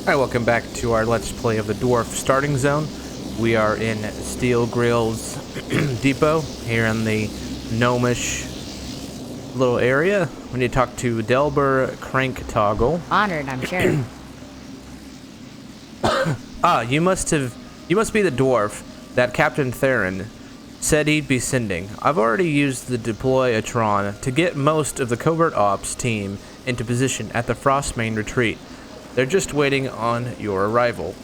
Hi, welcome back to our Let's Play of the Dwarf starting zone. We are in Steel Grill's depot here in the gnomish little area. We need to talk to Delbur Crank Toggle. Honored, I'm sure. You must be the dwarf that Captain Theron said he'd be sending. I've already used the deploy-atron to get most of the covert ops team into position at the Frostmane retreat. They're just waiting on your arrival.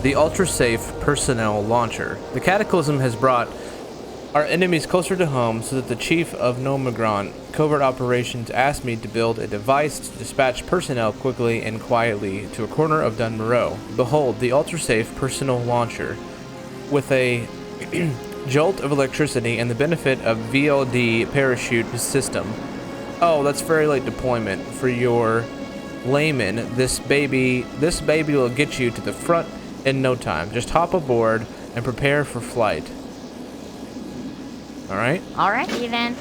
The ultra-safe personnel launcher. The Cataclysm has brought our enemies closer to home, so that the chief of Morogh Covert Operations asked me to build a device to dispatch personnel quickly and quietly to a corner of Morogh. Behold, the ultra-safe personnel launcher. With a jolt of electricity and the benefit of VLD parachute system. Oh, that's very late deployment for your layman. This baby will get you to the front in no time. Just hop aboard and prepare for flight. Alright? Alrighty then.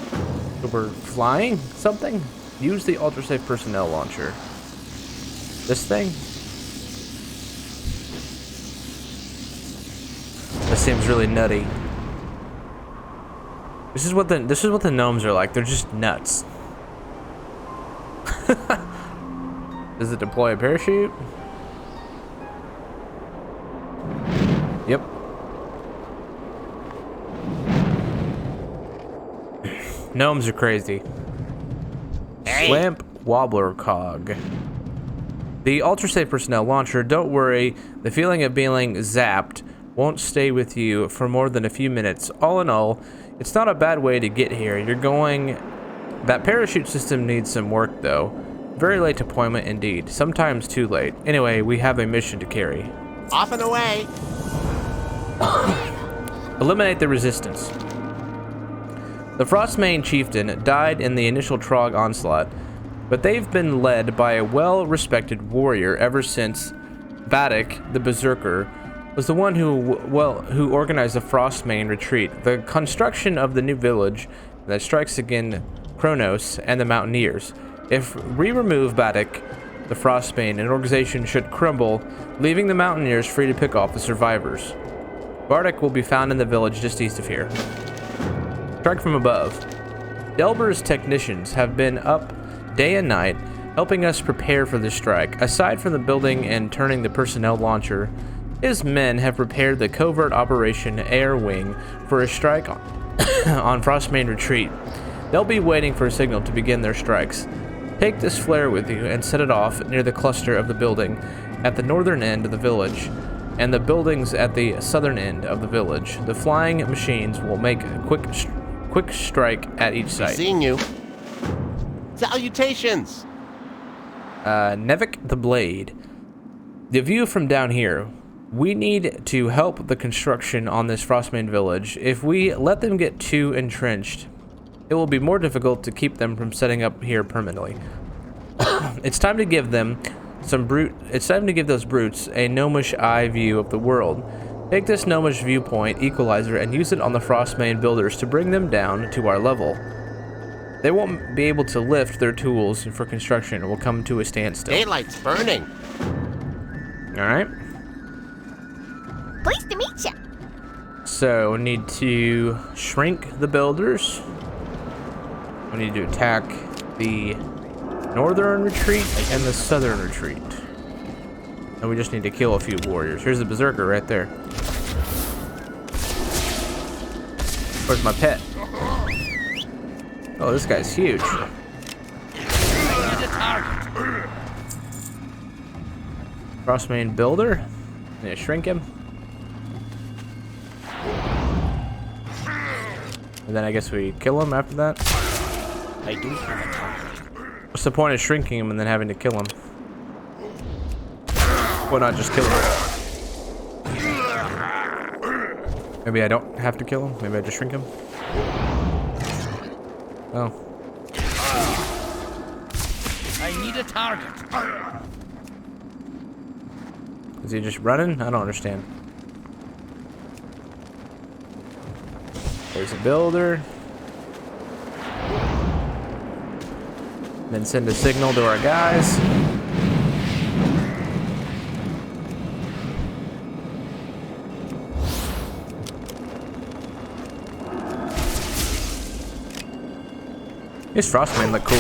So we're flying something? Use the ultra-safe personnel launcher. This thing? This seems really nutty. This is what the gnomes are like. They're just nuts. Does it deploy a parachute? Yep. Gnomes are crazy. Hey. Swamp Wobbler Cog. The ultra-safe personnel launcher, don't worry, the feeling of being zapped won't stay with you for more than a few minutes. All in all, it's not a bad way to get here. That parachute system needs some work though. Very late deployment indeed, sometimes too late. Anyway, we have a mission to carry. Off and away. Eliminate the resistance. The Frostmane chieftain died in the initial Trog onslaught, but they've been led by a well-respected warrior ever since. Vatic, the Berserker, was the one who organized the Frostmane retreat, the construction of the new village that strikes again Kronos and the Mountaineers. If we remove Vatic, the Frostmane, an organization should crumble, leaving the Mountaineers free to pick off the survivors. Bardic will be found in the village just east of here. Strike from above. Delbur's technicians have been up day and night, helping us prepare for the strike. Aside from the building and turning the personnel launcher, his men have prepared the covert operation air wing for a strike on Frostmane retreat. They'll be waiting for a signal to begin their strikes. Take this flare with you and set it off near the cluster of the building at the northern end of the village and the buildings at the southern end of the village. The flying machines will make a quick strike at each site. Seeing you. Salutations. Nevik the Blade. The view from down here. We need to help the construction on this Frostmane village. If we let them get too entrenched, it will be more difficult to keep them from setting up here permanently. It's time to give those brutes a gnomish eye view of the world. Take this gnomish viewpoint equalizer and use it on the Frostmane builders to bring them down to our level. They won't be able to lift their tools for construction and will come to a standstill. Daylight's burning. Alright. Pleased to meet ya. So, we need to shrink the builders. We need to attack the northern retreat and the southern retreat. And we just need to kill a few warriors. Here's the Berserker right there. Where's my pet? Oh, this guy's huge. Frostmane builder. I'm gonna shrink him. And then I guess we kill him after that. I do have a target. What's the point of shrinking him and then having to kill him? Why not just kill him? Maybe I don't have to kill him? Maybe I just shrink him? Oh. I need a target. Is he just running? I don't understand. There's a builder. Then send a signal to our guys. These Frostmen look cool.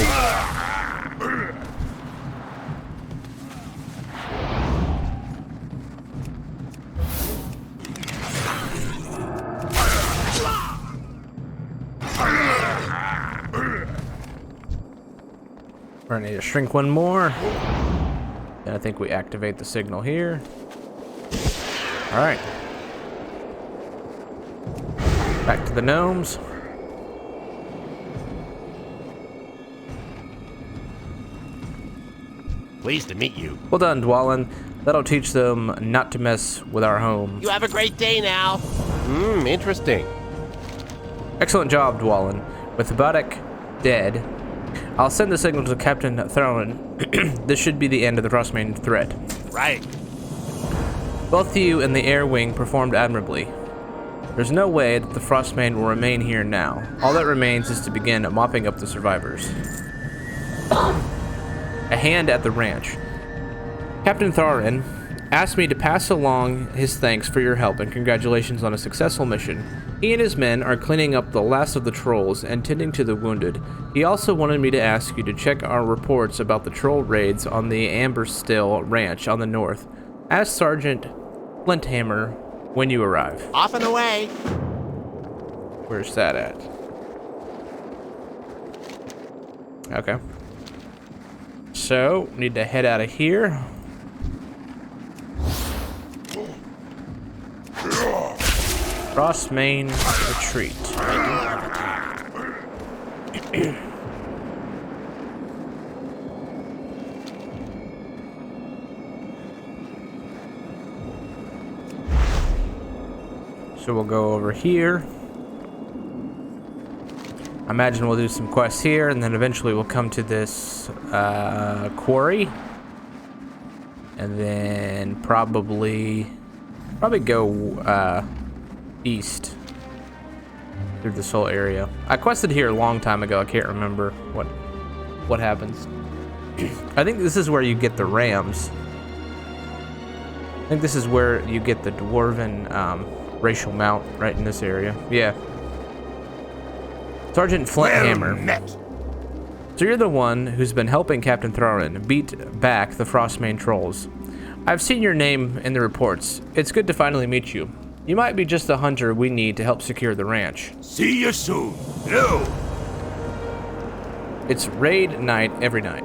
We're gonna need to shrink one more. Then I think we activate the signal here. All right. Back to the gnomes. Pleased to meet you. Well done, Dwalin. That'll teach them not to mess with our homes. You have a great day now. Interesting. Excellent job, Dwalin. With Badek dead, I'll send the signal to Captain Throwin. This should be the end of the Frostmain threat. Right. Both of you and the air wing performed admirably. There's no way that the Frostmain will remain here now. All that remains is to begin mopping up the survivors. A hand at the ranch. Captain Tharin asked me to pass along his thanks for your help and congratulations on a successful mission. He and his men are cleaning up the last of the trolls and tending to the wounded. He also wanted me to ask you to check our reports about the troll raids on the Ambersil ranch on the north. Ask Sergeant Flinthammer when you arrive. Off and away. Where's that at? Okay. So, need to head out of here. Frostmain retreat. So we'll go over here. I imagine we'll do some quests here, and then eventually we'll come to this quarry, and then probably go east through this whole area. I quested here a long time ago. I can't remember what happens. I think this is where you get the rams. I think this is where you get the dwarven racial mount, right in this area. Yeah. Sergeant Flinthammer. So you're the one who's been helping Captain Tharin beat back the Frostmain trolls. I've seen your name in the reports. It's good to finally meet you. You might be just the hunter we need to help secure the ranch. See you soon. No. It's raid night every night.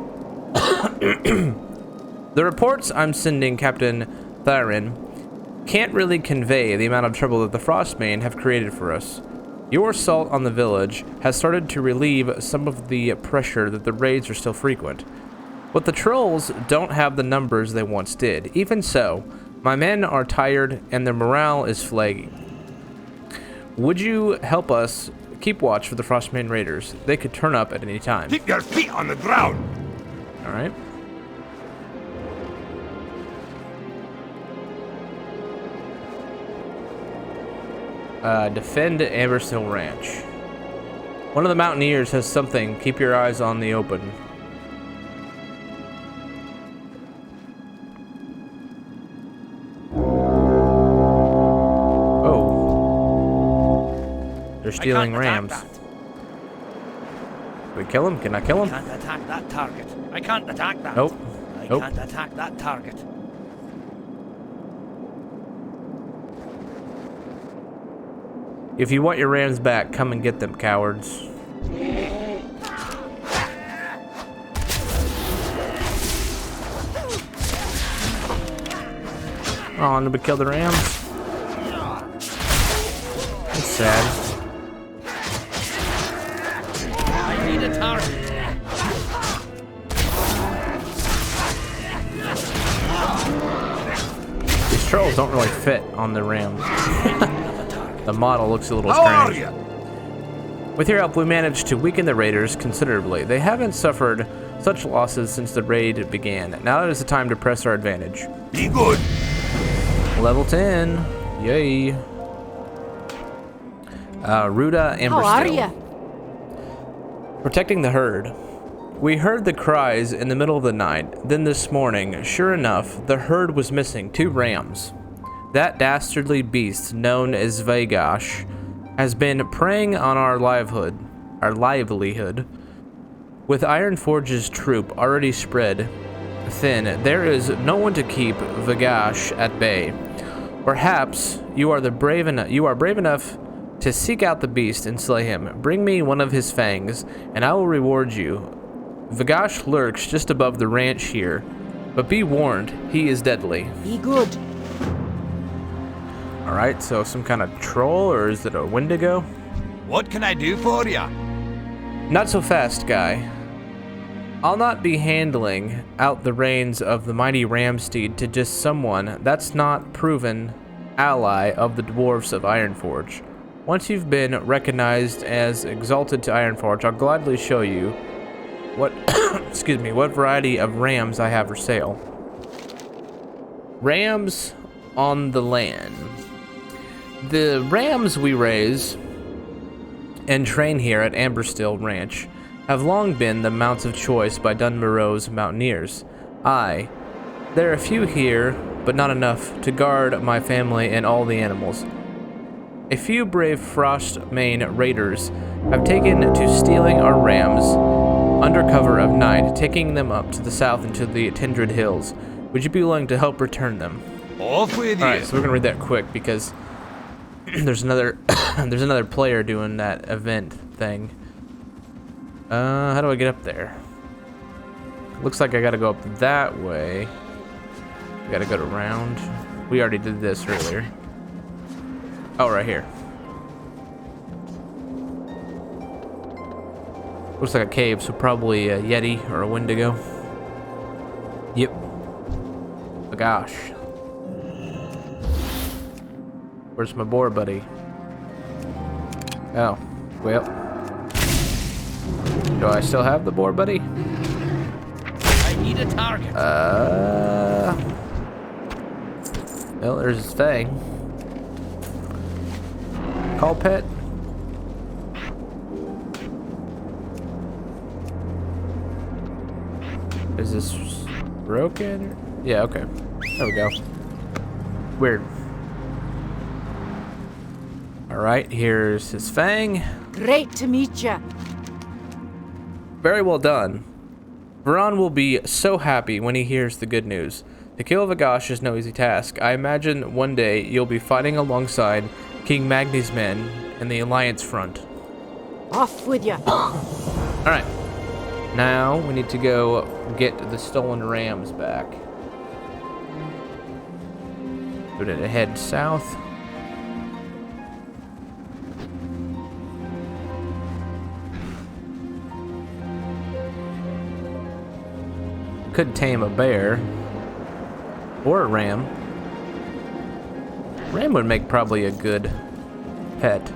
The reports I'm sending Captain Tharin can't really convey the amount of trouble that the Frostmain have created for us. Your assault on the village has started to relieve some of the pressure that the raids are still frequent. But the trolls don't have the numbers they once did. Even so, my men are tired and their morale is flagging. Would you help us keep watch for the Frostmain raiders? They could turn up at any time. Keep your feet on the ground. All right. Defend Ambersil Ranch. One of the mountaineers has something. Keep your eyes on the open. Oh. They're stealing rams. Can we kill him? Can I kill him? I can't attack that target. I can't attack that. Nope. I Nope. can't attack that target. If you want your rams back, come and get them, cowards. Oh, nobody killed the rams? That's sad. I need a target. These trolls don't really fit on the rams. The model looks a little How are strange. you? With your help, we managed to weaken the raiders considerably. They haven't suffered such losses since the raid began. Now is the time to press our advantage. Be good. Level 10. Yay. Ruda Ambersil. How are ya? Protecting the herd. We heard the cries in the middle of the night. Then this morning, sure enough, the herd was missing 2 rams. That dastardly beast, known as Vagash, has been preying on our livelihood. With Ironforge's troop already spread thin, there is no one to keep Vagash at bay. Perhaps you are brave enough to seek out the beast and slay him. Bring me one of his fangs, and I will reward you. Vagash lurks just above the ranch here, but be warned, he is deadly. Be good. Alright, so some kind of troll, or is it a Wendigo? What can I do for ya? Not so fast, guy. I'll not be handling out the reins of the mighty Ramsteed to just someone that's not proven ally of the dwarfs of Ironforge. Once you've been recognized as exalted to Ironforge, I'll gladly show you what excuse me, what variety of rams I have for sale. Rams on the land. The rams we raise and train here at Ambersil Ranch have long been the mounts of choice by Dunmoreau's mountaineers. Aye, there are a few here, but not enough to guard my family and all the animals. A few brave Frostmane raiders have taken to stealing our rams under cover of night, taking them up to the south into the Tendrid Hills. Would you be willing to help return them? Off with you. Alright, so we're gonna read that quick because there's another there's another player doing that event thing. How do I get up there? Looks like I gotta go up that way. I gotta go around. We already did this earlier. Oh, right here. Looks like a cave, so probably a Yeti or a Wendigo. Yep. Oh gosh. Where's my boar buddy? Oh, well. Do I still have the boar buddy? I need a target. Well, there's his fang. Call pet. Is this broken? Yeah, okay. There we go. Weird. Alright, here's his fang. Great to meet ya. Very well done. Varan will be so happy when he hears the good news. To kill Vagash is no easy task. I imagine one day you'll be fighting alongside King Magni's men in the Alliance front. Off with ya. Alright. Now we need to go get the stolen rams back. We're gonna head south. Could tame a bear or a ram. Ram would make probably a good pet.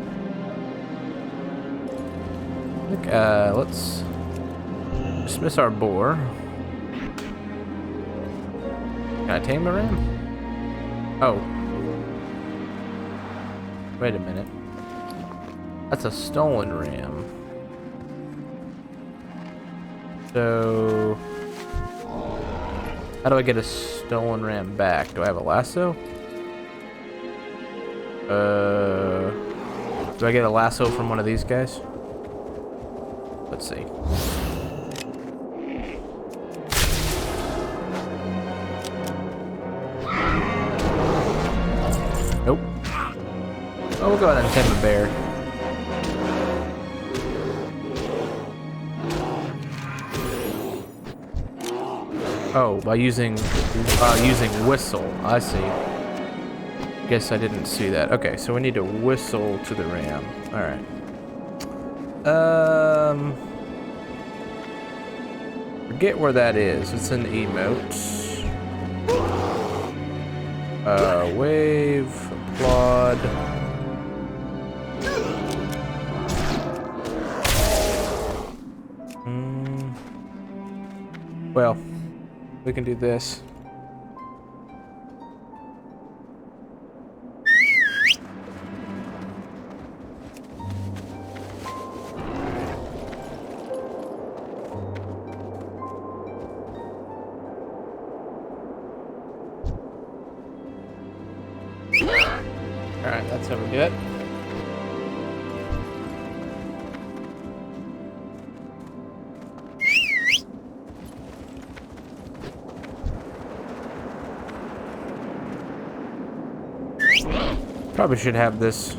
Let's dismiss our boar. Can I tame a ram? Oh. Wait a minute. That's a stolen ram. So how do I get a stolen ram back? Do I have a lasso? Do I get a lasso from one of these guys? Let's see. Nope. Oh, we'll go ahead and tame a bear. Oh, by using whistle. I see. Guess I didn't see that. Okay, so we need to whistle to the ram. All right. Forget where that is. It's an emote. Wave, applaud. Well, we can do this. Alright, that's how we do it. Probably should have this.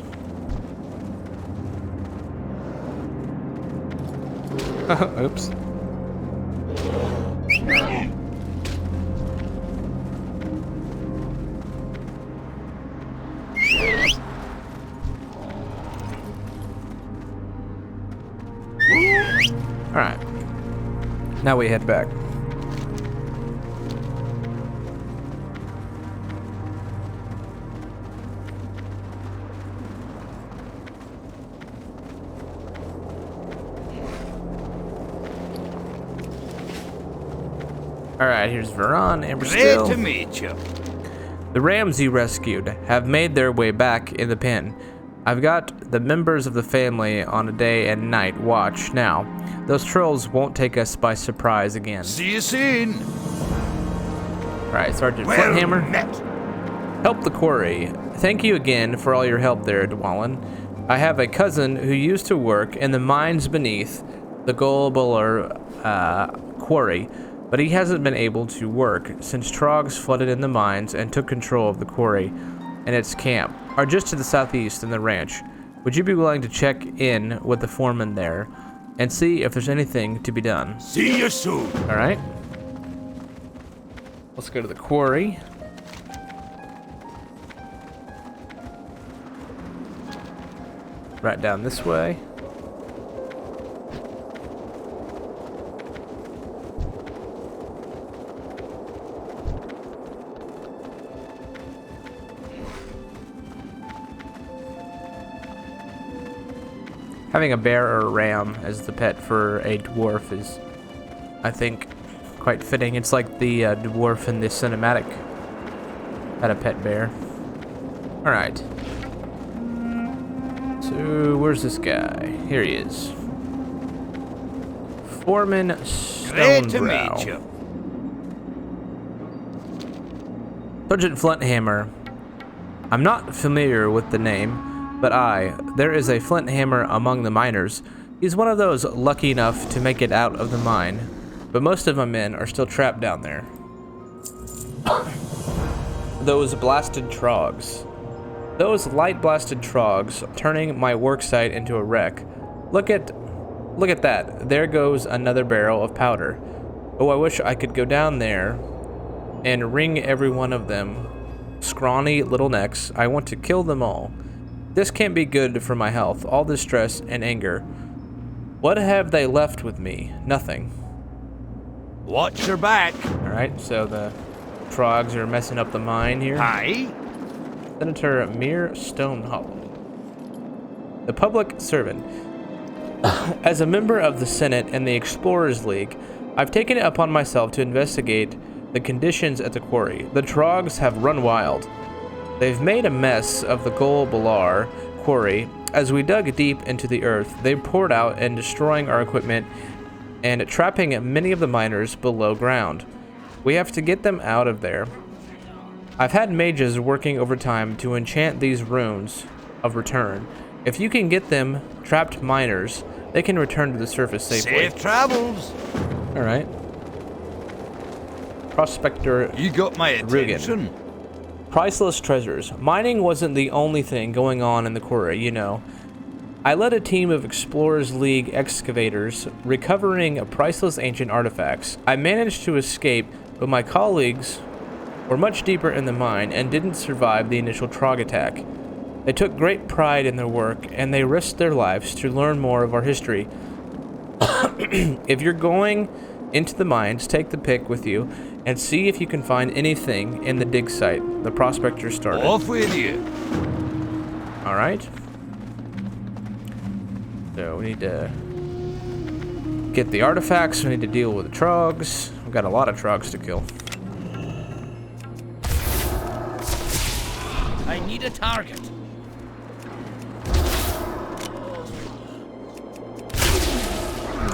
Oops. Alright. Now we head back. Alright, here's Veron, Ambersil. Great to meet you. The rams you rescued have made their way back in the pen. I've got the members of the family on a day and night watch now. Those trolls won't take us by surprise again. See you soon. Alright, Sergeant Well Flinthammer. met. Help the quarry. Thank you again for all your help there, Dwalin. I have a cousin who used to work in the mines beneath the Golbuller quarry, but he hasn't been able to work since Trogs flooded in the mines and took control of the quarry and its camp, are just to the southeast in the ranch. Would you be willing to check in with the foreman there and see if there's anything to be done? See you soon. All right. Let's go to the quarry. Right down this way. Having a bear or a ram as the pet for a dwarf is, I think, quite fitting. It's like the dwarf in the cinematic had a pet bear. Alright. So, where's this guy? Here he is. Foreman Great to Stonebrow. meet you. Sergeant Flinthammer. I'm not familiar with the name, but there is a Flinthammer among the miners. He's one of those lucky enough to make it out of the mine, but most of my men are still trapped down there. Those blasted trogs. Those light-blasted trogs turning my worksite into a wreck. Look at that. There goes another barrel of powder. Oh, I wish I could go down there and wring every one of them scrawny little necks. I want to kill them all. This can't be good for my health. All this stress and anger. What have they left with me? Nothing. Watch your back. Alright, so the trogs are messing up the mine here. Aye. Senator Mere Stonehollow. The public servant. As a member of the Senate and the Explorers League, I've taken it upon myself to investigate the conditions at the quarry. The trogs have run wild. They've made a mess of the Golbuller quarry. As we dug deep into the earth, they poured out and destroying our equipment and trapping many of the miners below ground. We have to get them out of there. I've had mages working overtime to enchant these runes of return. If you can get them trapped miners, they can return to the surface safely. Safe travels. All right. Prospector You got my attention. Priceless treasures. Mining wasn't the only thing going on in the quarry, you know. I led a team of Explorers League excavators recovering priceless ancient artifacts. I managed to escape, but my colleagues were much deeper in the mine and didn't survive the initial Trog attack. They took great pride in their work, and they risked their lives to learn more of our history. If you're going into the mines, take the pick with you and see if you can find anything in the dig site. The prospector started. Off with you. All right. So we need to get the artifacts. We need to deal with the trogs. We've got a lot of trogs to kill. I need a target.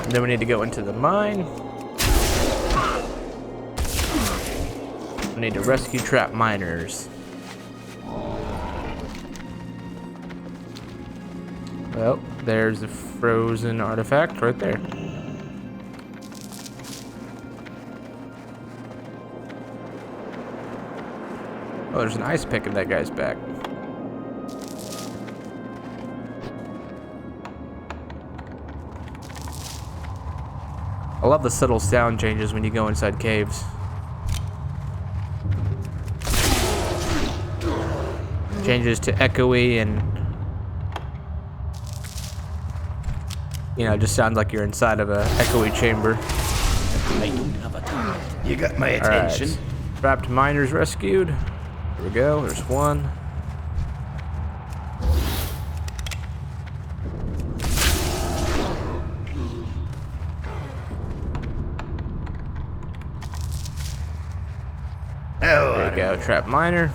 And then we need to go into the mine. We need to rescue trapped miners. Well, there's the frozen artifact right there. Oh, there's an ice pick in that guy's back. love the subtle sound changes when you go inside caves. Changes to echoey and, you know, it just sounds like you're inside of a echoey chamber. I don't have a target. You got my All right. attention. Trapped miners rescued. Here we go. There's one. There we go. Trapped miner.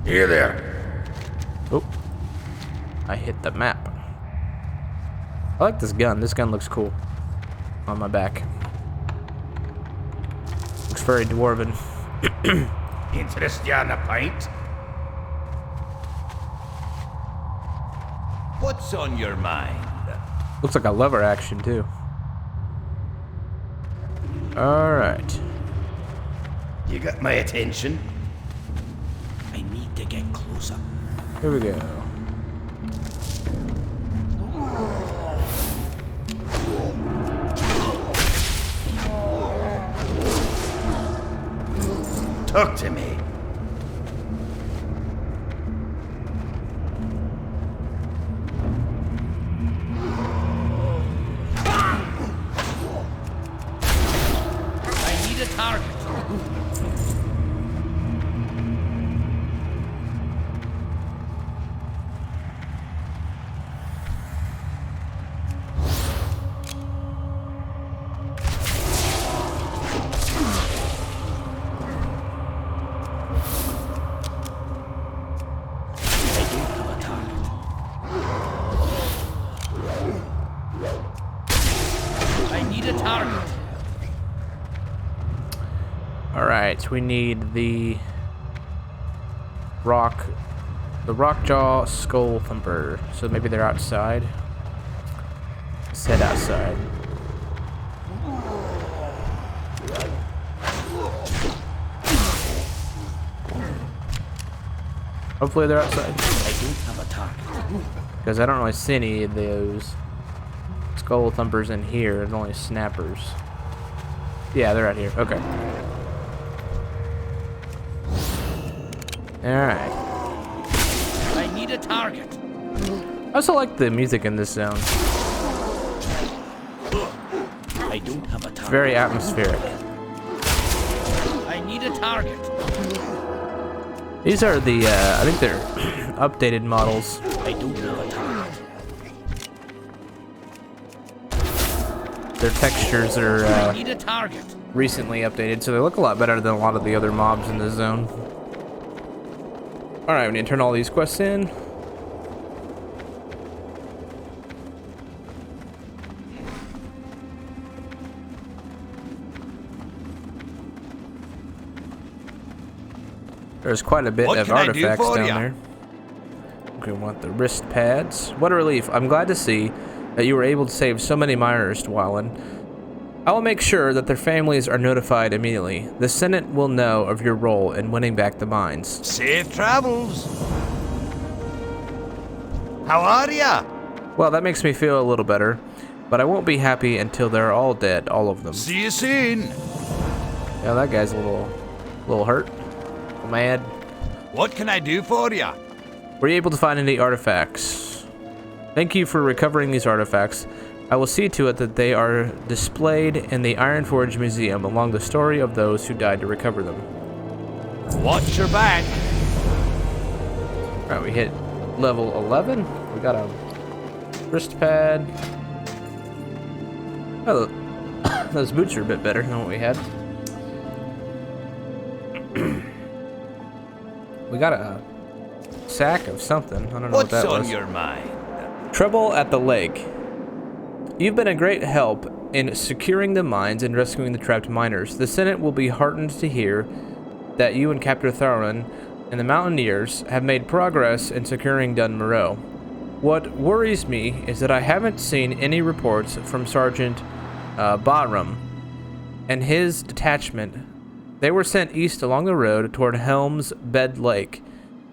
Here there. Oh, I hit the map. I like this gun. This gun looks cool. On my back. Looks very dwarven. Interest you on a pint? What's on your mind? Looks like a lever action too. All right. You got my attention. I need to get closer. Here we go. Talk to me. I need a target. I need a target. All right. We need the rockjaw skull thumper. So maybe they're outside. Let's head outside. Hopefully they're outside. I don't have a target. Because I don't really see any of those skull thumpers in here. There's only snappers. Yeah, they're out here. Okay. Alright. I need a target. I also like the music in this zone. I don't have a It's target. very atmospheric. I need a target. These are the, I think they're updated models. I don't have a target. Their textures are I need a target. recently updated, so they look a lot better than a lot of the other mobs in this zone. Alright, we need to turn all these quests in. There's quite a bit What of can I do artifacts for down ya? there. Okay, we want the wrist pads. What a relief. I'm glad to see that you were able to save so many miners, Dwalin. I will make sure that their families are notified immediately. The Senate will know of your role in winning back the mines. Safe travels. How are ya? Well, that makes me feel a little better, but I won't be happy until they're all dead, all of them. See you soon. Yeah, that guy's a little hurt. Mad. What can I do for ya? Were you able to find any artifacts? Thank you for recovering these artifacts. I will see to it that they are displayed in the Ironforge Museum along the story of those who died to recover them. Watch your back. Alright, we hit level 11. We got a wrist pad. Oh, those boots are a bit better than what we had. We got a sack of something. I don't know what What's that on was. your mind? Trouble at the lake. You've been a great help in securing the mines and rescuing the trapped miners. The Senate will be heartened to hear that you and Captain Tharon and the Mountaineers have made progress in securing Morogh. What worries me is that I haven't seen any reports from Sergeant Bahram and his detachment. They were sent east along the road toward Helm's Bed Lake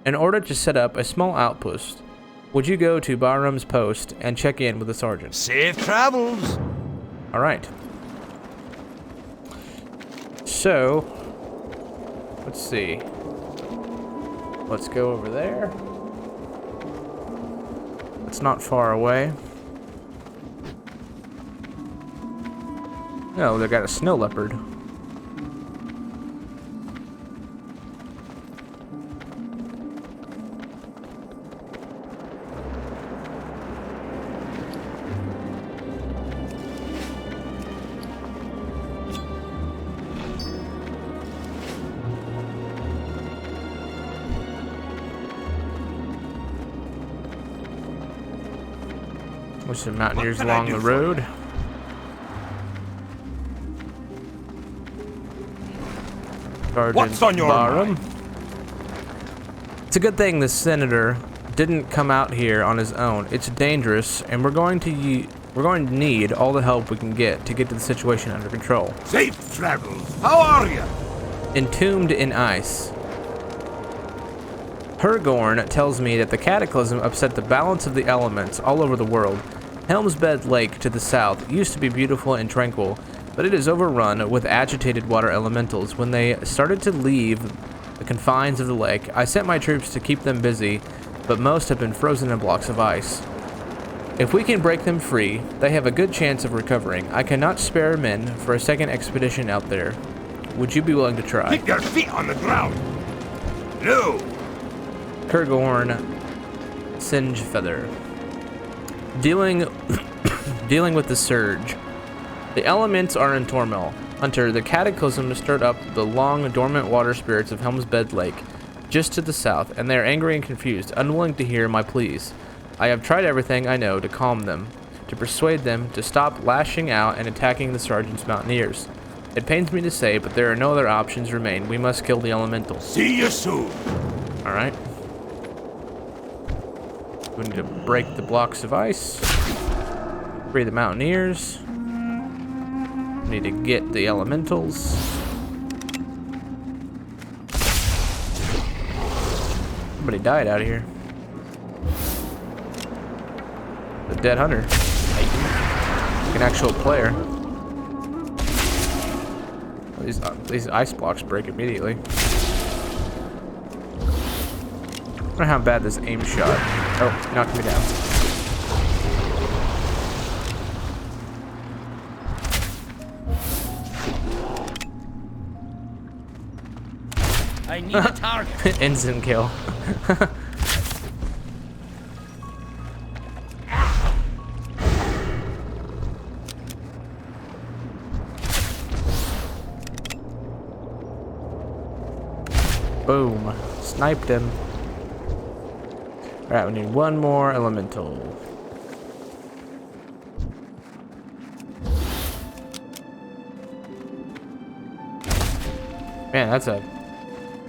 in order to set up a small outpost. Would you go to Barham's post and check in with the sergeant? Safe travels. All right. So, let's see. Let's go over there. It's not far away. No, they got a snow leopard. With some mountaineers along the road. What's on your mind? It's a good thing the senator didn't come out here on his own. It's dangerous, and we're going to need all the help we can get to the situation under control. Safe travels. How are you? Entombed in ice. Hergorn tells me that the cataclysm upset the balance of the elements all over the world. Helmsbed Lake to the south used to be beautiful and tranquil, but it is overrun with agitated water elementals. When they started to leave the confines of the lake, I sent my troops to keep them busy, but most have been frozen in blocks of ice. If we can break them free, they have a good chance of recovering. I cannot spare men for a second expedition out there. Would you be willing to try? Keep your feet on the ground. No. Kurgorn Singefeather. Dealing with the surge. The elements are in turmoil. Hunter, the cataclysm stirred up the long dormant water spirits of Helmsbed Lake, just to the south, and they are angry and confused, unwilling to hear my pleas. I have tried everything I know to calm them, to persuade them to stop lashing out and attacking the sergeant's mountaineers. It pains me to say, but there are no other options remain. We must kill the elementals. See you soon. All right. We need to break the blocks of ice. Free the mountaineers. We need to get the elementals. Somebody died out here. The dead hunter. Like an actual player. These ice blocks break immediately. I wonder how bad this aim shot. Oh, he knocked me down. I need a target. Instant kill. Boom. Sniped him. Alright, we need one more elemental. Man,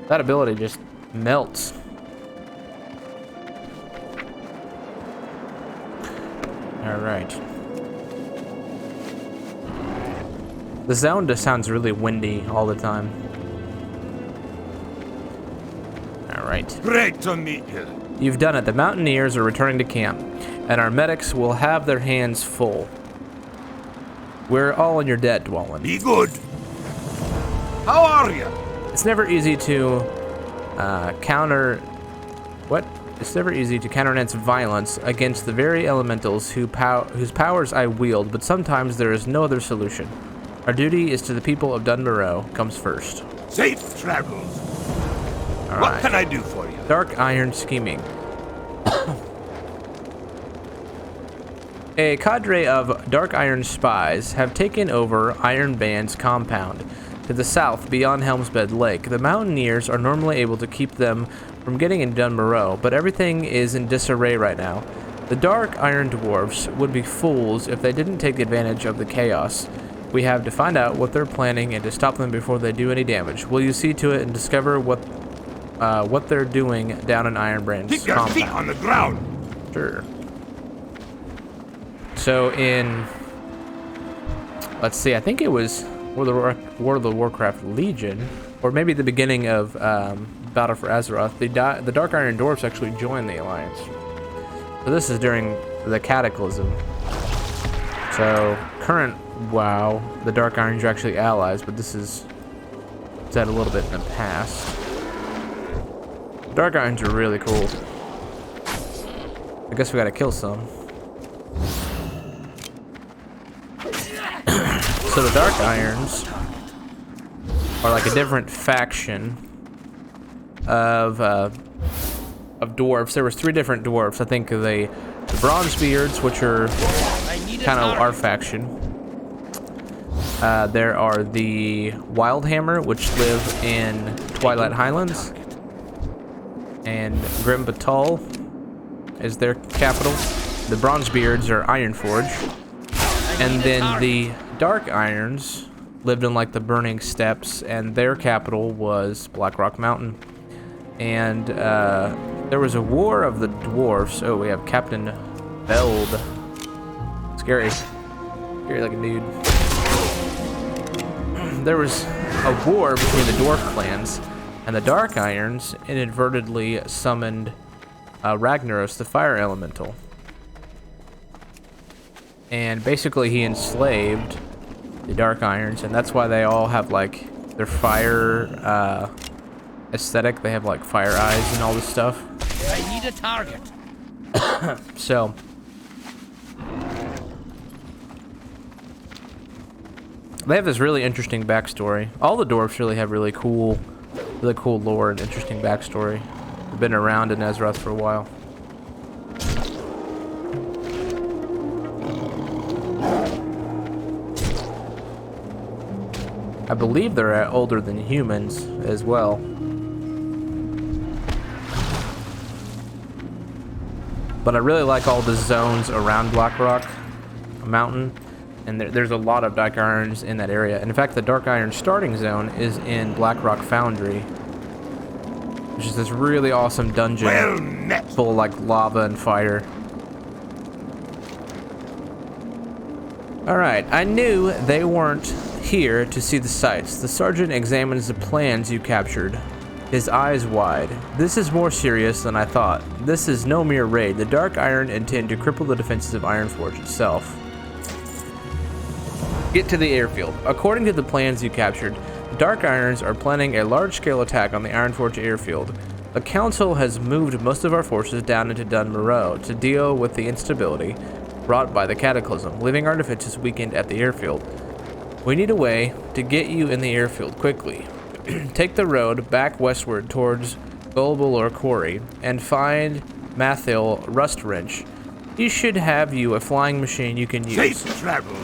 that ability just melts. Alright. The zone just sounds really windy all the time. Alright. Great to meet you. You've done it. The mountaineers are returning to camp, and our medics will have their hands full. We're all in your debt, Dwalin. Be good. How are you? It's never easy to It's never easy to countenance violence against the very elementals whose powers I wield, but sometimes there is no other solution. Our duty is to the people of Dunbarrow comes first. Safe travels. All What right. can I do for you? Dark Iron scheming. A cadre of Dark Iron spies have taken over Iron Band's compound to the south beyond Helmsbed Lake. The Mountaineers are normally able to keep them from getting into Dunbarrow, but everything is in disarray right now. The Dark Iron Dwarfs would be fools if they didn't take advantage of the chaos. We have to find out what they're planning and to stop them before they do any damage. Will you see to it and discover what they're doing down in Iron Brand's Keep your compound? feet on the ground. Sure. So in, let's see, I think it was World of the Warcraft Legion, or maybe the beginning of Battle for Azeroth, the Dark Iron Dwarfs actually joined the Alliance. So this is during the Cataclysm. So current WoW, the Dark Irons are actually allies, but this is set a little bit in the past. Dark Irons are really cool. I guess we gotta kill some. So the Dark Irons are like a different faction of dwarves. There was 3 different dwarves. I think the Bronzebeards, which are kind of our faction. There are the Wildhammer, which live in Twilight Highlands, and Grim Batal is their capital. The Bronzebeards are Ironforge, and then the Dark Irons lived in like the Burning Steppes, and their capital was Blackrock Mountain. And there was a war of the dwarfs. Oh, we have Captain Veld. Scary. Scary like a dude. There was a war between the dwarf clans, and the Dark Irons inadvertently summoned Ragnaros, the fire elemental. And basically he enslaved the Dark Irons, and that's why they all have like their fire aesthetic. They have like fire eyes and all this stuff. I need a target. So they have this really interesting backstory. All the dwarves really have really cool lore and interesting backstory. They've been around in Azeroth for a while. I believe they're older than humans as well. But I really like all the zones around Blackrock Mountain, and there's a lot of Dark Irons in that area. And in fact, the Dark Iron starting zone is in Blackrock Foundry, which is this really awesome dungeon full of like lava and fire. Alright, I knew they weren't here to see the sights. The sergeant examines the plans you captured, his eyes wide. This is more serious than I thought. This is no mere raid. The Dark Iron intend to cripple the defenses of Ironforge itself. Get to the airfield. According to the plans you captured, the Dark Irons are planning a large-scale attack on the Ironforge airfield. The Council has moved most of our forces down into Morogh to deal with the instability brought by the Cataclysm, leaving our defenses weakened at the airfield. We need a way to get you in the airfield quickly. Take the road back westward towards Golbalor Quarry and find Mathil Rustwrench. He should have you a flying machine you can use. Safe travel.